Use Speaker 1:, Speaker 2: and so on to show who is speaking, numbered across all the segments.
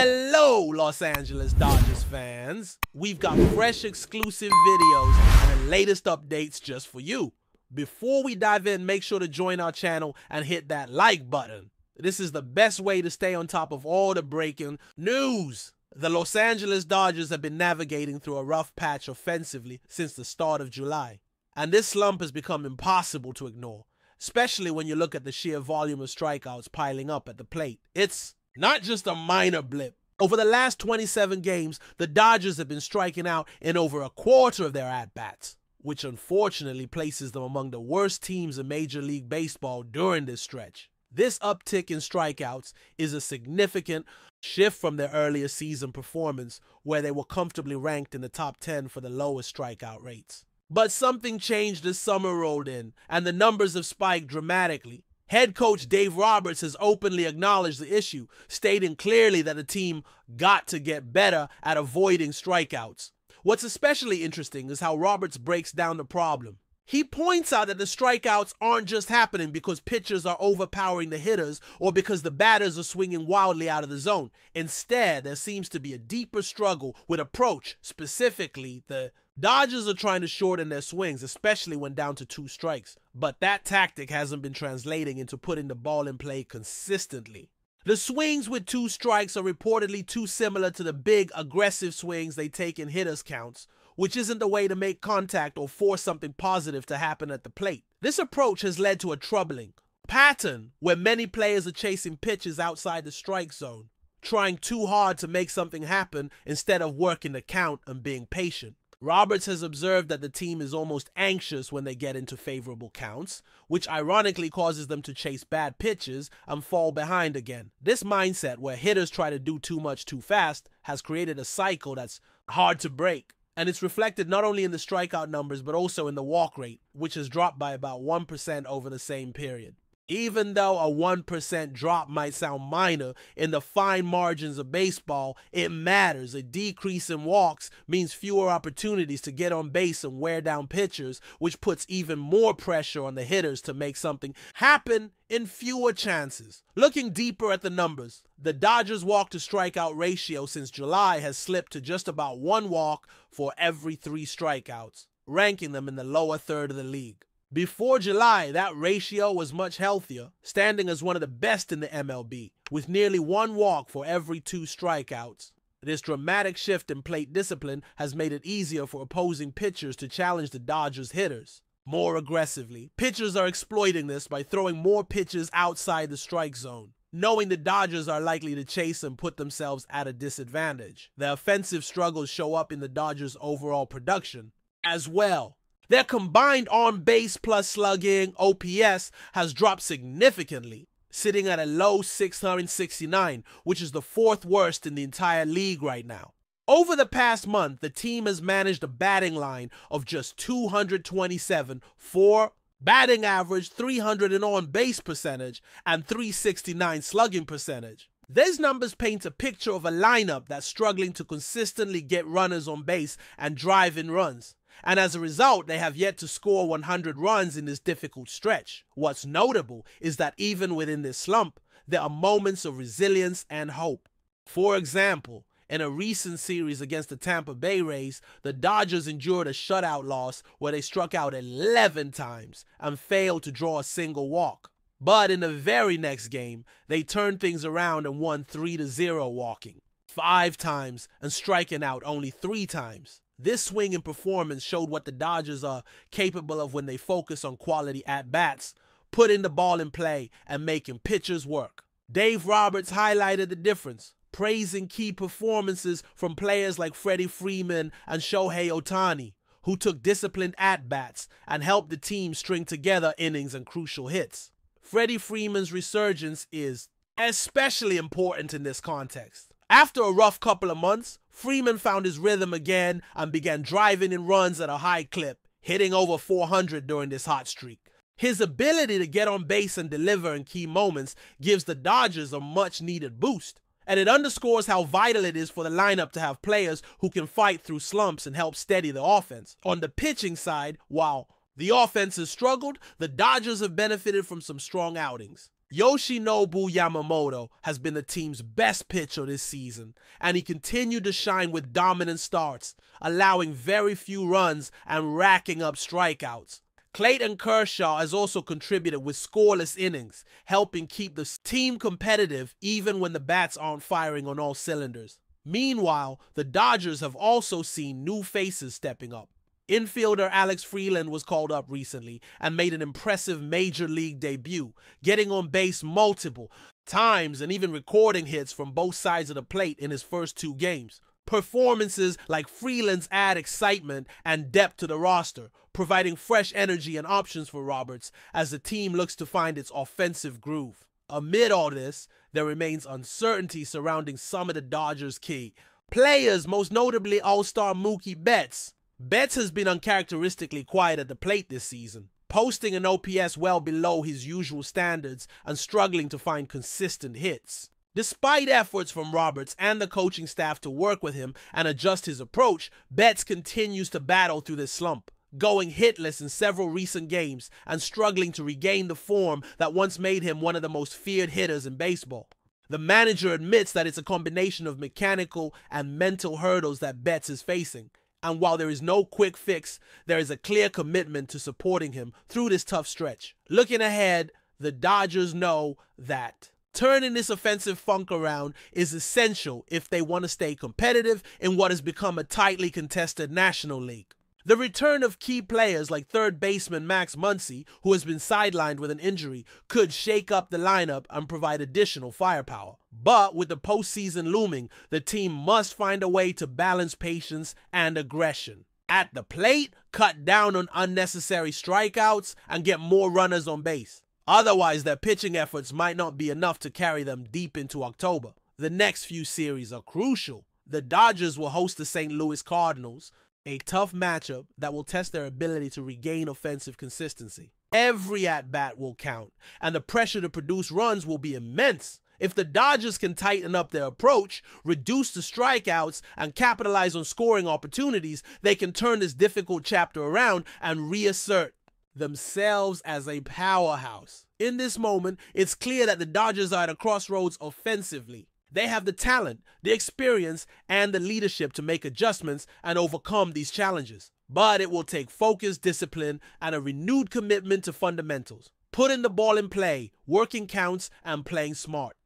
Speaker 1: Hello, Los Angeles Dodgers fans. We've got fresh exclusive videos and the latest updates just for you. Before we dive in, make sure to join our channel and hit that like button. This is the best way to stay on top of all the breaking news. The Los Angeles Dodgers have been navigating through a rough patch offensively since the start of July. And this slump has become impossible to ignore, especially when you look at the sheer volume of strikeouts piling up at the plate. It's not just a minor blip. Over the last 27 games, the Dodgers have been striking out in over a quarter of their at-bats, which unfortunately places them among the worst teams in Major League Baseball during this stretch. This uptick in strikeouts is a significant shift from their earlier season performance, where they were comfortably ranked in the top 10 for the lowest strikeout rates. But something changed as summer rolled in, and the numbers have spiked dramatically. Head coach Dave Roberts has openly acknowledged the issue, stating clearly that the team got to get better at avoiding strikeouts. What's especially interesting is how Roberts breaks down the problem. He points out that the strikeouts aren't just happening because pitchers are overpowering the hitters or because the batters are swinging wildly out of the zone. Instead, there seems to be a deeper struggle with approach. Specifically, the Dodgers are trying to shorten their swings, especially when down to 2 strikes. But that tactic hasn't been translating into putting the ball in play consistently. The swings with 2 strikes are reportedly too similar to the big, aggressive swings they take in hitters' counts, which isn't the way to make contact or force something positive to happen at the plate. This approach has led to a troubling pattern where many players are chasing pitches outside the strike zone, trying too hard to make something happen instead of working the count and being patient. Roberts has observed that the team is almost anxious when they get into favorable counts, which ironically causes them to chase bad pitches and fall behind again. This mindset, where hitters try to do too much too fast, has created a cycle that's hard to break. And it's reflected not only in the strikeout numbers, but also in the walk rate, which has dropped by about 1% over the same period. Even though a 1% drop might sound minor, in the fine margins of baseball, it matters. A decrease in walks means fewer opportunities to get on base and wear down pitchers, which puts even more pressure on the hitters to make something happen in fewer chances. Looking deeper at the numbers, the Dodgers' walk-to-strikeout ratio since July has slipped to just about 1 walk for every 3 strikeouts, ranking them in the lower third of the league. Before July, that ratio was much healthier, standing as one of the best in the MLB, with nearly 1 walk for every 2 strikeouts. This dramatic shift in plate discipline has made it easier for opposing pitchers to challenge the Dodgers' hitters more aggressively. Pitchers are exploiting this by throwing more pitches outside the strike zone, knowing the Dodgers are likely to chase and put themselves at a disadvantage. The offensive struggles show up in the Dodgers' overall production as well. Their combined on-base plus slugging OPS has dropped significantly, sitting at a low 669, which is the 4th worst in the entire league right now. Over the past month, the team has managed a batting line of just 227 for batting average, 300 in on-base percentage, and 369 slugging percentage. These numbers paint a picture of a lineup that's struggling to consistently get runners on base and drive in runs. And as a result, they have yet to score 100 runs in this difficult stretch. What's notable is that even within this slump, there are moments of resilience and hope. For example, in a recent series against the Tampa Bay Rays, the Dodgers endured a shutout loss where they struck out 11 times and failed to draw a single walk. But in the very next game, they turned things around and won 3-0, walking 5 times and striking out only 3 times. This swing in performance showed what the Dodgers are capable of when they focus on quality at-bats, putting the ball in play, and making pitchers work. Dave Roberts highlighted the difference, praising key performances from players like Freddie Freeman and Shohei Ohtani, who took disciplined at-bats and helped the team string together innings and crucial hits. Freddie Freeman's resurgence is especially important in this context. After a rough couple of months, Freeman found his rhythm again and began driving in runs at a high clip, hitting over 400 during this hot streak. His ability to get on base and deliver in key moments gives the Dodgers a much-needed boost, and it underscores how vital it is for the lineup to have players who can fight through slumps and help steady the offense. On the pitching side, while the offense has struggled, the Dodgers have benefited from some strong outings. Yoshinobu Yamamoto has been the team's best pitcher this season, and he continued to shine with dominant starts, allowing very few runs and racking up strikeouts. Clayton Kershaw has also contributed with scoreless innings, helping keep the team competitive even when the bats aren't firing on all cylinders. Meanwhile, the Dodgers have also seen new faces stepping up. Infielder Alex Freeland was called up recently and made an impressive major league debut, getting on base multiple times and even recording hits from both sides of the plate in his first 2 games. Performances like Freeland's add excitement and depth to the roster, providing fresh energy and options for Roberts as the team looks to find its offensive groove. Amid all this, there remains uncertainty surrounding some of the Dodgers' key players, most notably All-Star Mookie Betts. Betts has been uncharacteristically quiet at the plate this season, posting an OPS well below his usual standards and struggling to find consistent hits. Despite efforts from Roberts and the coaching staff to work with him and adjust his approach, Betts continues to battle through this slump, going hitless in several recent games and struggling to regain the form that once made him one of the most feared hitters in baseball. The manager admits that it's a combination of mechanical and mental hurdles that Betts is facing, and while there is no quick fix, there is a clear commitment to supporting him through this tough stretch. Looking ahead, the Dodgers know that turning this offensive funk around is essential if they want to stay competitive in what has become a tightly contested National League. The return of key players like third baseman Max Muncy, who has been sidelined with an injury, could shake up the lineup and provide additional firepower. But with the postseason looming, the team must find a way to balance patience and aggression. At the plate, cut down on unnecessary strikeouts and get more runners on base. Otherwise, their pitching efforts might not be enough to carry them deep into October. The next few series are crucial. The Dodgers will host the St. Louis Cardinals, a tough matchup that will test their ability to regain offensive consistency. Every at-bat will count, and the pressure to produce runs will be immense. If the Dodgers can tighten up their approach, reduce the strikeouts, and capitalize on scoring opportunities, they can turn this difficult chapter around and reassert themselves as a powerhouse. In this moment, it's clear that the Dodgers are at a crossroads offensively. They have the talent, the experience, and the leadership to make adjustments and overcome these challenges. But it will take focus, discipline, and a renewed commitment to fundamentals. Putting the ball in play, working counts, and playing smart.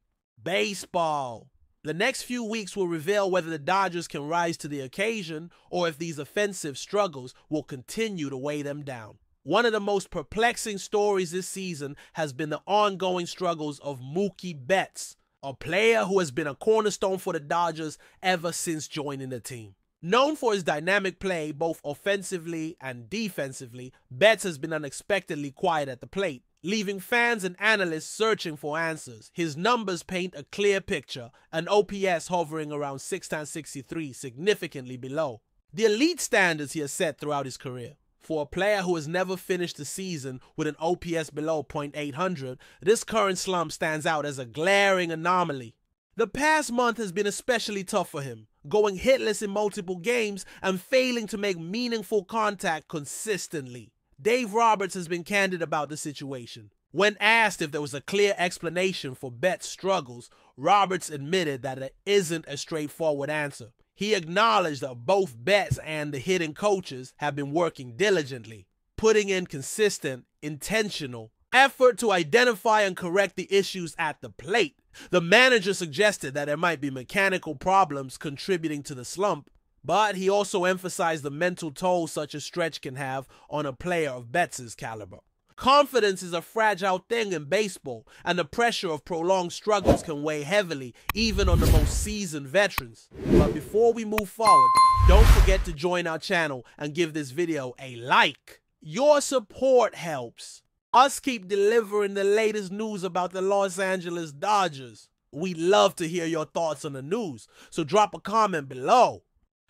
Speaker 1: Baseball. The next few weeks will reveal whether the Dodgers can rise to the occasion or if these offensive struggles will continue to weigh them down. One of the most perplexing stories this season has been the ongoing struggles of Mookie Betts, a player who has been a cornerstone for the Dodgers ever since joining the team. Known for his dynamic play both offensively and defensively, Betts has been unexpectedly quiet at the plate, leaving fans and analysts searching for answers. His numbers paint a clear picture, an OPS hovering around 6x63, significantly below the elite standards he has set throughout his career. For a player who has never finished the season with an OPS below .800, this current slump stands out as a glaring anomaly. The past month has been especially tough for him, going hitless in multiple games and failing to make meaningful contact consistently. Dave Roberts has been candid about the situation. When asked if there was a clear explanation for Betts' struggles, Roberts admitted that it isn't a straightforward answer. He acknowledged that both Betts and the hitting coaches have been working diligently, putting in consistent, intentional effort to identify and correct the issues at the plate. The manager suggested that there might be mechanical problems contributing to the slump, but he also emphasized the mental toll such a stretch can have on a player of Betts' caliber. Confidence is a fragile thing in baseball, and the pressure of prolonged struggles can weigh heavily even on the most seasoned veterans. But before we move forward, don't forget to join our channel and give this video a like. Your support helps us keep delivering the latest news about the Los Angeles Dodgers. We'd love to hear your thoughts on the news, so drop a comment below.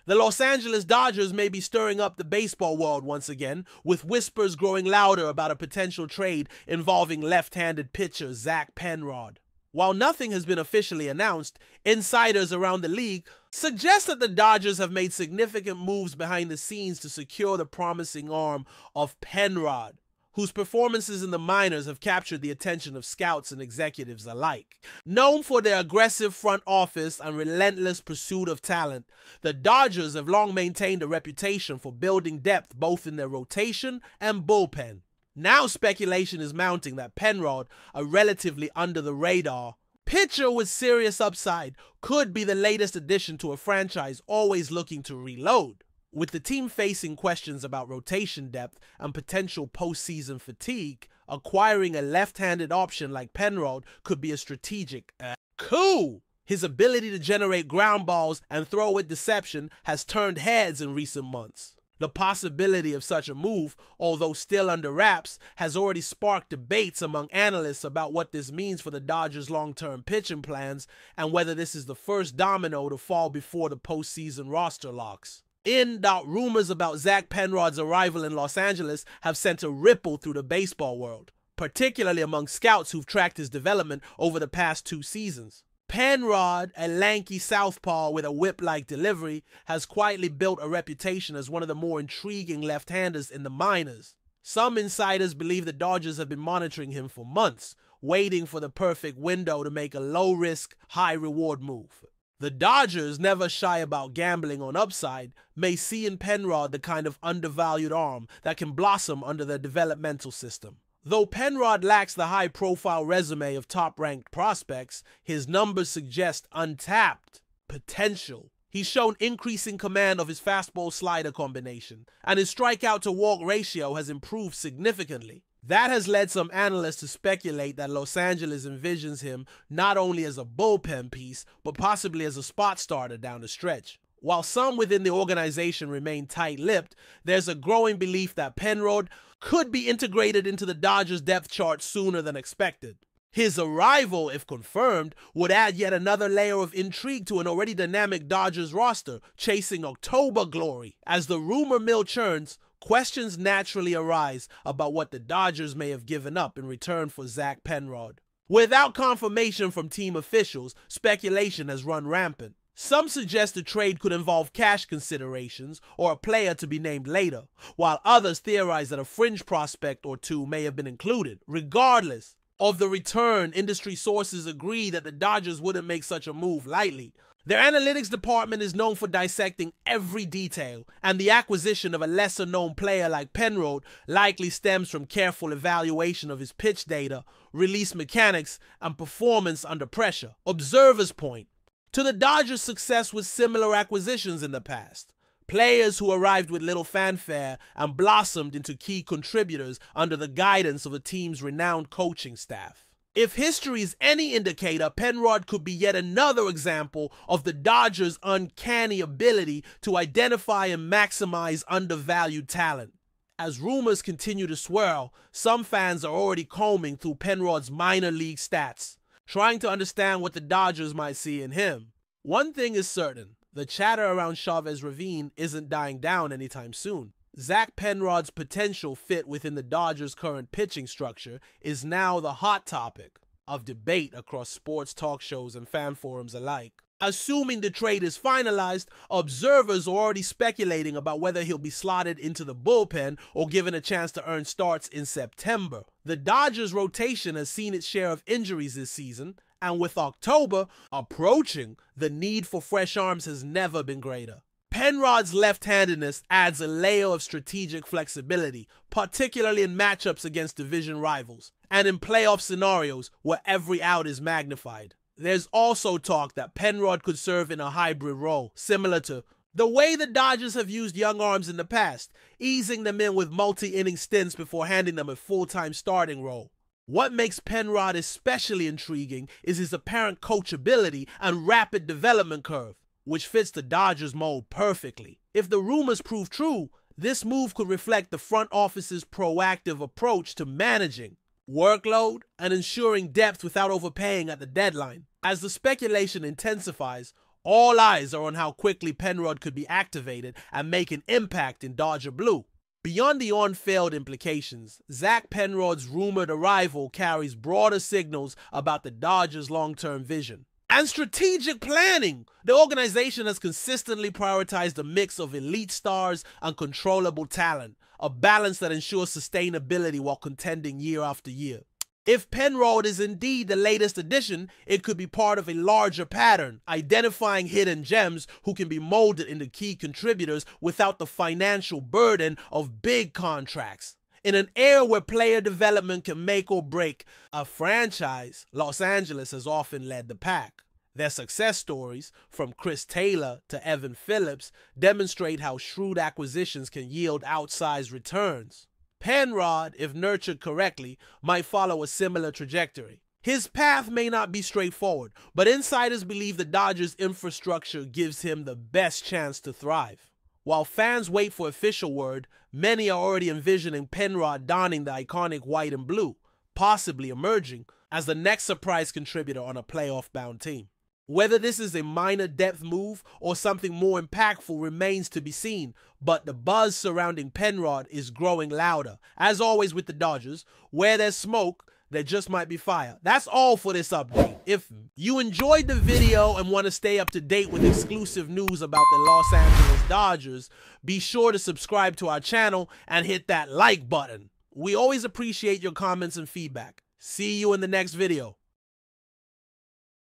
Speaker 1: The Los Angeles Dodgers may be stirring up the baseball world once again, with whispers growing louder about a potential trade involving left-handed pitcher Zach Penrod. While nothing has been officially announced, insiders around the league suggest that the Dodgers have made significant moves behind the scenes to secure the promising arm of Penrod, whose performances in the minors have captured the attention of scouts and executives alike. Known for their aggressive front office and relentless pursuit of talent, the Dodgers have long maintained a reputation for building depth both in their rotation and bullpen. Now speculation is mounting that PENROD, a relatively under-the-radar pitcher with serious upside, could be the latest addition to a franchise always looking to reload. With the team facing questions about rotation depth and potential postseason fatigue, acquiring a left-handed option like PENROD could be a strategic coup. His ability to generate ground balls and throw with deception has turned heads in recent months. The possibility of such a move, although still under wraps, has already sparked debates among analysts about what this means for the Dodgers' long-term pitching plans and whether this is the first domino to fall before the postseason roster locks. Rumors about Zach PENROD's arrival in Los Angeles have sent a ripple through the baseball world, particularly among scouts who've tracked his development over the past 2 seasons. PENROD, a lanky southpaw with a whip-like delivery, has quietly built a reputation as one of the more intriguing left-handers in the minors. Some insiders believe the Dodgers have been monitoring him for months, waiting for the perfect window to make a low-risk, high-reward move. The Dodgers, never shy about gambling on upside, may see in PENROD the kind of undervalued arm that can blossom under their developmental system. Though PENROD lacks the high-profile resume of top-ranked prospects, his numbers suggest untapped potential. He's shown increasing command of his fastball-slider combination, and his strikeout-to-walk ratio has improved significantly. That has led some analysts to speculate that Los Angeles envisions him not only as a bullpen piece, but possibly as a spot starter down the stretch. While some within the organization remain tight-lipped, there's a growing belief that PENROD could be integrated into the Dodgers depth chart sooner than expected. His arrival, if confirmed, would add yet another layer of intrigue to an already dynamic Dodgers roster, chasing October glory. As the rumor mill churns, questions naturally arise about what the Dodgers may have given up in return for Zach PENROD. Without confirmation from team officials, speculation has run rampant. Some suggest the trade could involve cash considerations or a player to be named later, while others theorize that a fringe prospect or two may have been included. Regardless of the return, industry sources agree that the Dodgers wouldn't make such a move lightly. Their analytics department is known for dissecting every detail, and the acquisition of a lesser-known player like PENROD likely stems from careful evaluation of his pitch data, release mechanics, and performance under pressure. Observers point to the Dodgers' success with similar acquisitions in the past. Players who arrived with little fanfare and blossomed into key contributors under the guidance of the team's renowned coaching staff. If history is any indicator, PENROD could be yet another example of the Dodgers' uncanny ability to identify and maximize undervalued talent. As rumors continue to swirl, some fans are already combing through PENROD's minor league stats, trying to understand what the Dodgers might see in him. One thing is certain, the chatter around Chavez Ravine isn't dying down anytime soon. Zach PENROD's potential fit within the Dodgers' current pitching structure is now the hot topic of debate across sports talk shows and fan forums alike. Assuming the trade is finalized, observers are already speculating about whether he'll be slotted into the bullpen or given a chance to earn starts in September. The Dodgers' rotation has seen its share of injuries this season, and with October approaching, the need for fresh arms has never been greater. PENROD's left-handedness adds a layer of strategic flexibility, particularly in matchups against division rivals, and in playoff scenarios where every out is magnified. There's also talk that PENROD could serve in a hybrid role, similar to the way the Dodgers have used young arms in the past, easing them in with multi-inning stints before handing them a full-time starting role. What makes PENROD especially intriguing is his apparent coachability and rapid development curve, which fits the Dodgers mold perfectly. If the rumors prove true, this move could reflect the front office's proactive approach to managing workload and ensuring depth without overpaying at the deadline. As the speculation intensifies, all eyes are on how quickly PENROD could be activated and make an impact in Dodger Blue. Beyond the on-field implications, Zach PENROD's rumored arrival carries broader signals about the Dodgers' long-term vision. And strategic planning. The organization has consistently prioritized a mix of elite stars and controllable talent, a balance that ensures sustainability while contending year after year. If PENROD is indeed the latest addition, it could be part of a larger pattern, identifying hidden gems who can be molded into key contributors without the financial burden of big contracts. In an era where player development can make or break a franchise, Los Angeles has often led the pack. Their success stories, from Chris Taylor to Evan Phillips, demonstrate how shrewd acquisitions can yield outsized returns. PENROD, if nurtured correctly, might follow a similar trajectory. His path may not be straightforward, but insiders believe the Dodgers' infrastructure gives him the best chance to thrive. While fans wait for official word, many are already envisioning PENROD donning the iconic white and blue, possibly emerging as the next surprise contributor on a playoff-bound team. Whether this is a minor depth move or something more impactful remains to be seen, but the buzz surrounding PENROD is growing louder. As always with the Dodgers, where there's smoke, there just might be fire. That's all for this update. If you enjoyed the video and want to stay up to date with exclusive news about the Los Angeles Dodgers, be sure to subscribe to our channel and hit that like button. We always appreciate your comments and feedback. See you in the next video.